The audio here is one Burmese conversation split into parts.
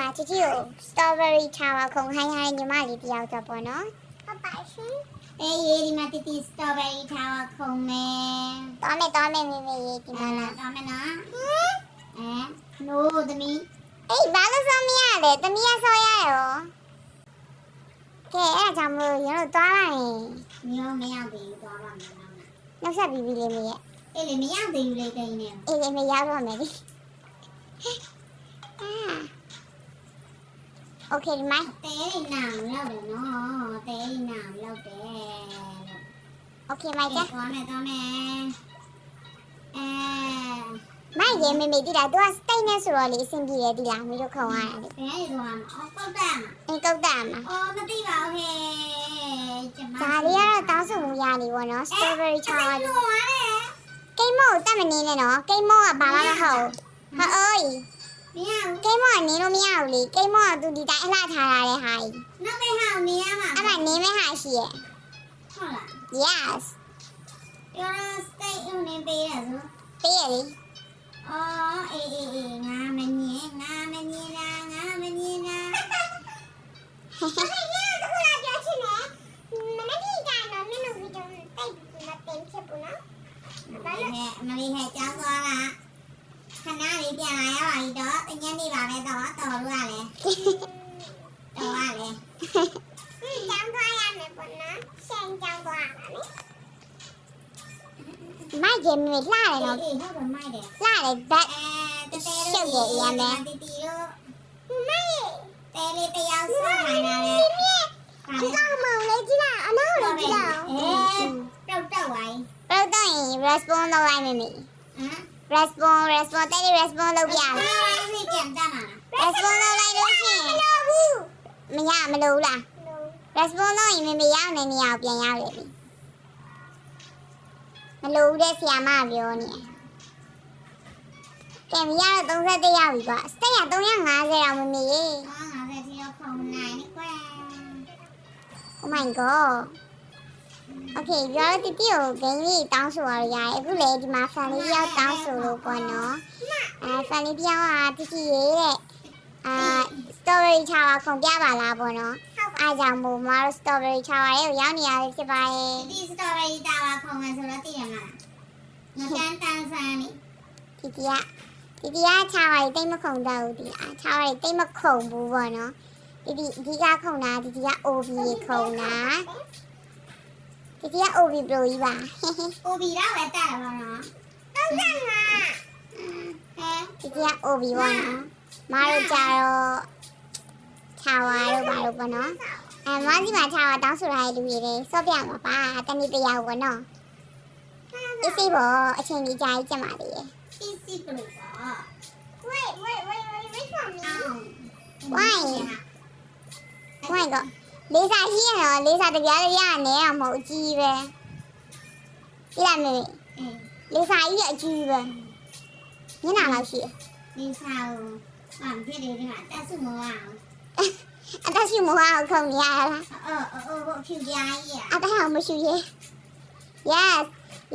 မှာချီချီကို strawberry ထားပါခုံခိုင်းရတဲ့ညီမလေးတယောက်တော့ပေါ့နော်ဟုတ်ပါရှင်အေးဒီမှာတီတီ strawberry ထားပါခုံမယ်တော်မယ်မေမေဒီမှာတော်မယ်နော်no သမီးအေးဘာလို့ဆောင်းမရလဲသမီးရဆောရရောကဲအဲ့ဒါကြောင့်မလို့ရတော့သွားလိုက်မျိုးမရောက်သေးဘူးသွားပါမယ်နောက်ဆက်ပြီးလေးမေရဲ့အေးလေမရောက်သေးဘူးလေကိန်းနေအေးလေမရောက်တော့မယ်ဒီโอเคไหมเตะหนาวแล้วเด้อเนาะเตะหนาวแล้วเด้โอเคไหมจ๊ะตัวแม่ไม่เย็นไม่มีที่ละตัวสเต็กเนี่ยဆိုတော့လေအဆင်ပြေတယ်ဒီလားမင်းတို့ခေါင်းရတာလေဘယ်လိုသွားမှာအော်ကောက်တာမှာကောက်တာမှာအော်မသိပါဘူးဟဲ့ကျမဒါလေးကတော့တောင်းဆိုမှုရနေပေါ့နော် strawberry ချားတယ်ကိန်းမော့တက်မနေနဲ့နော်ကိန်းမော့ကဘာမှမဟုတ်ဟာအိုးမရဘူးကိန်းမော့နင်းလို့မရဘူးလေကိန်းမော့ကသူဒီတိုင်းအလှထားရတဲ့ဟာကြီးနောက်ပဲဟာနင်းရမှာအဲ့ဒါနင်းမဲ့ဟာရှိရဲ့ဟုတ်လား yes ပြောတော့ steak နင်းပေးရဆိုပေးရလေအော်အေးငါမငင်းလားဟဲ့ဟဲ့တခုလာပြောချင်တယ်မနေ့ကနော်မင်းတို့ဗီဒီယိုတိတ်မတင်ဖြစ်ဘူးနော်ဘာလို့မလေးဟဲ့ကြောင်းသွားလားခဏလေးပြန်လာရပါပြီတော့တညနေပါပဲတော့တော်လို့ရလဲတော်ရလဲကြောင်းသွားရမယ်ပေါ့နော်ရှင်ကြောင်းသွားပါမယ်မိုက်တယ်မြေလှတယ်နော်ဟုတ်တယ်မိုက်တယ်လှတယ်ဘက်ရှုပ်တယ်ရမ်းမယ်တီတီတို့မိုက်တယ်လေးတယောက်ဆော့ထိုင်လာတယ်ဒီကောင်မောင်လေးကြည့်လိုက်အနောက်လေးကြည့်လိုက်တောက်ဝိုင်းတောက်ရင် response လုပ်လိုက်မယ်မေဟမ်response တဲ့ response လုပ်ပြမယ်ဒီကြံတတ်မှာ response လုပ်လိုက်လို့ရှိရင်မလို့ဘူးမလို့လား response လုပ်ရင်မေရောက်နေနေအောင်ပြန်ရောက်လေမလို့တဲ့ဆရာမပြောနေကဲမရတော့31ရောက်ပြီကွာစတက်ရ350တောင်မမေရေ50တိရောက်ခုံနိုင်ကွာ Oh my god Okay ပြောတီတီကိုဂိမ်းလေးတောင်းဆိုရရတယ်အခုလေဒီမှာ fan လေးရောက်တောင်းဆိုလို့ပေါ့နော်fan လေးပြောင်းတီတီရေးတဲ့story ချပါခုံပြပါလားပေါ့နော်အားကြောင့်မို့မတို့ strawberry ချပါရဲ့ရောက်နေရတယ်ဖြစ်ပါရဲ့ဒီ strawberry တာပါခုံမယ်ဆိုတော့သိရမှာလားငါတန်းဆန်းနေဒီတီကချပါရဲ့တိတ်မခုံတော့ဘူးဒီချပါရဲ့တိတ်မခုံဘူးပေါ့နော်ဒီကခုံတာဒီက OB ခုံတာဒီက OB ဘလိုကြီးပါ OB တော့ပဲတက်တယ်ပေါ့နော်35ဒီက OB ပေါ့နော်မတို့ကြတော့ချာဝါတို့ပါလို့ပေါ့နော်မကြီးမှာချာဝါတောင်းဆိုရတဲ့လူတွေလည်းစော့ပြမှာပါတနေ့တယောက်ပေါ့နော်အစ်စီပေါ့အချိန်ကြီးကြာကြီးကြမှာလေအစ်စီဘလို့ပေါ့ wait for me why god လေးစားရှိရင်တော့လေးစားတပြားလေးရနေအောင်မဟုတ်အကြီးပဲပြလိုက်မေလေးစားကြီးအကြီးပဲညနာလောက်ရှိလေးစားကိုဖြစ်တယ်ဒီမှာတက်စုမအောင်အတက်စုမအောင်ခုံရရလားဖြူပြားကြီးအတက်အောင်မရှိရဲ့ yes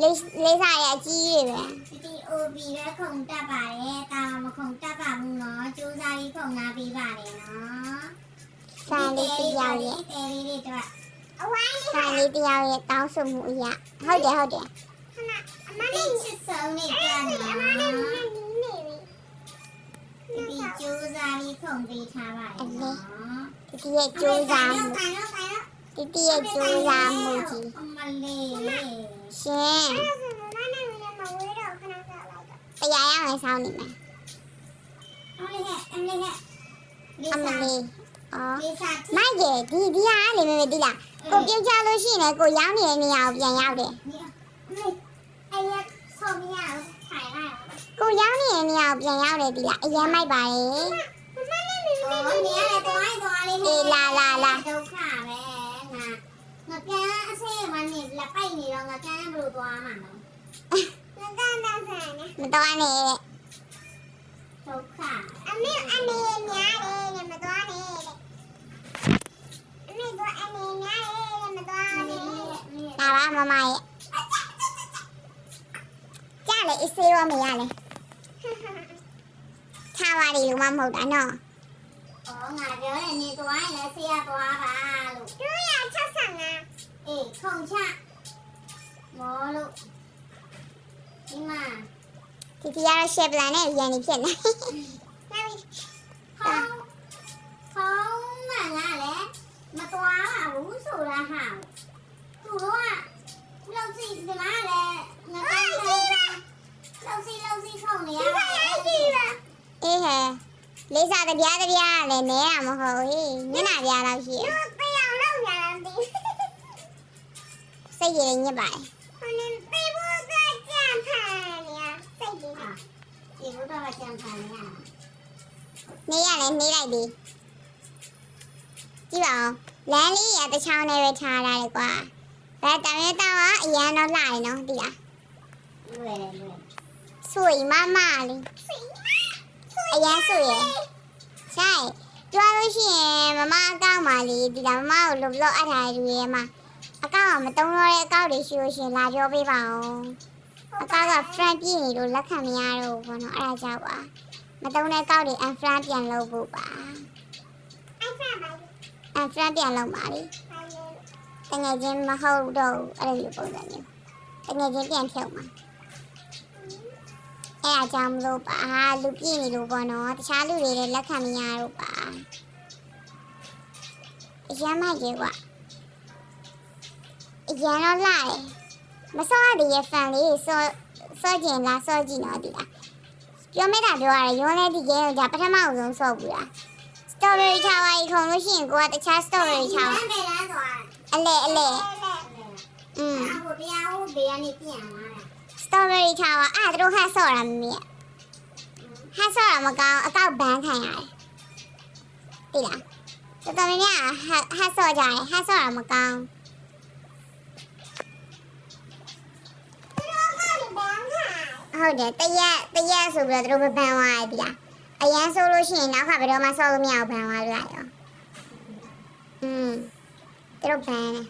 လေးစားရဲ့အကြီးပဲဒီ OB ပဲခုံတက်ပါတယ်တာမခုံတက်ပါဘူးနော်ကျိုးစားလေးခုံလာပေးပါတယ်နော်ဆန်လေးတယောက်ရဲ့တဲလေးတွေအဝိုင်းဆန်လေးတယောက်ရဲ့တောင်းဆိုမှုအရာဟုတ်တယ်ခဏအမလေးချစ်ဆုံးနေပြန်နော်အမလေးဒီကျိုးစားလေးခုံပေးထားပါတယ်နော်ဒီရဲ့ကျိုးစားမှုဒီရဲ့ကျိုးစားမှုကြီးအမလေးရှင်တရားရမယ်ဆောင်းနေမယ်အမလေးအော်မိုက်ရဲ့ဒီဟာလေမေဒီလားကိုပြုတ်ချလို့ရှိရင်ကိုရောက်နေတဲ့နေရာကိုပြန်ရောက်တယ်အဲ့ရဆောမရထိုင်လိုက်ကိုရောက်နေတဲ့နေရာကိုပြန်ရောက်တယ်ဒီလားအရင်မိုက်ပါရဲ့အော်နေရတဲ့သွားလေးနေလာဒုက္ခပဲငါပြန်အဆေးမနေလက်ပိုက်နေတော့ငါပြန်ဘယ်လိုသွားမှာလဲငါတန်းဆန်နေမတော်နဲ့ဒုက္ခအမေများတယ်မတော်နဲ့ဒါပါမမရဲ့ကြားလေအစေးရောမရလေထားပါလေလို့မမဟုတ်တာနော် ငါပြောတယ်နေသွားရင်လည်းဆေးရသွားပါလို့365အေးခုံချမောလို့ဒီမှာဒီကတော့ share plan နဲ့ရန်နေဖြစ်နေခေါင်းမှန်လားလေမသွားပါဘူးဆိုတာဟာသူတို့ကလောက်စီဒီမှာလေငါလောက်စီခုံနေရတယ်အေးဟဲ့လေးစားတပြားလည်းနဲတာမဟုတ်ဘူးညနာပြားတော့ရှိရတရားလောက်ညာလားမသိစိတ်ရည်ညစ်ပါတယ်ဟိုနေပေဘူးကကြံဖန်နေရစိတ်ကြီးပေဘူးတော့ကြံဖန်နေရနေလိုက်ပြီကြည့်ပါဦးလမ်းလေးရတစ်ချောင်းနဲ့ပဲထားလာတယ်ကွာဒါတမန်တော့အရန်တော့လှတယ်နော်ဒီလားလွယ်ဆွေမမလေးအရန်ဆွေရใช่ပြောလို့ရှိရင်မမအကောင့်ပါလေဒီလားမမကိုလှုပ်လို့အထားရရမှာအကောင့်ကမတုံးတော့တဲ့အကောင့်တွေရှိလို့ရှိရင်လာပြောပေးပါအောင်အကောင့်က friend ပြည့်နေလို့လက်ခံမရတော့ဘူးပေါ့နော်အဲ့ဒါကြောင့်ပါမတုံးတဲ့အကောင့်တွေ unfriend ပြန်လုပ်ဖို့ပါ unfriend ပြန်လုပ်ပါလေတကယ်ချင်းမဟုတ်တော့အဲ့လိုပုံစံမျိုးတကယ်ချင်းပြန်ဖြုတ်မှာအဲ့အကြောင်းမလို့ပါလူပြည့်နေလို့ပေါ့နော်တခြားလူတွေလည်းလက်ခံမရတော့ပါအရမ်းမိုက်ကြီးကွာအရမ်းတော့လာတယ်မစောရတဲ့ရဲ့ fan လေးစောကျင်လားစောကြည့်နော်ဒီလားပြောမဲ့တာပြောရတယ်ရုံးလဲဒီကဲဒါပထမအောင်ဆုံးစောဘူးလား strawberry tower ကြီးခုံလို့ရှိရင်ကိုကတခြား strawberry tower အလဲဟိုတရားဟိုဘေးကနေပြန်လာတာ strawberry tower အဲ့တို့ဟတ်ဆော့တာမမေဟတ်ဆော့တာမကောင်းအကောက်ဘန်းခံရတယ်တိလားတော်တော်များများဟတ်ဆော့ကြတယ်ဟတ်ဆော့တာမကောင်းဟုတ်တယ်တရက်ဆိုပြီးတော့တို့ဘန်းသွားပြီလားအရန်ဆိုလို့ရှိရင်နောက်ခါဘယ်တော့မှဆော့လို့မရဘူးဘန်းသွားလိုက်ရောတို့ဘန်းတယ်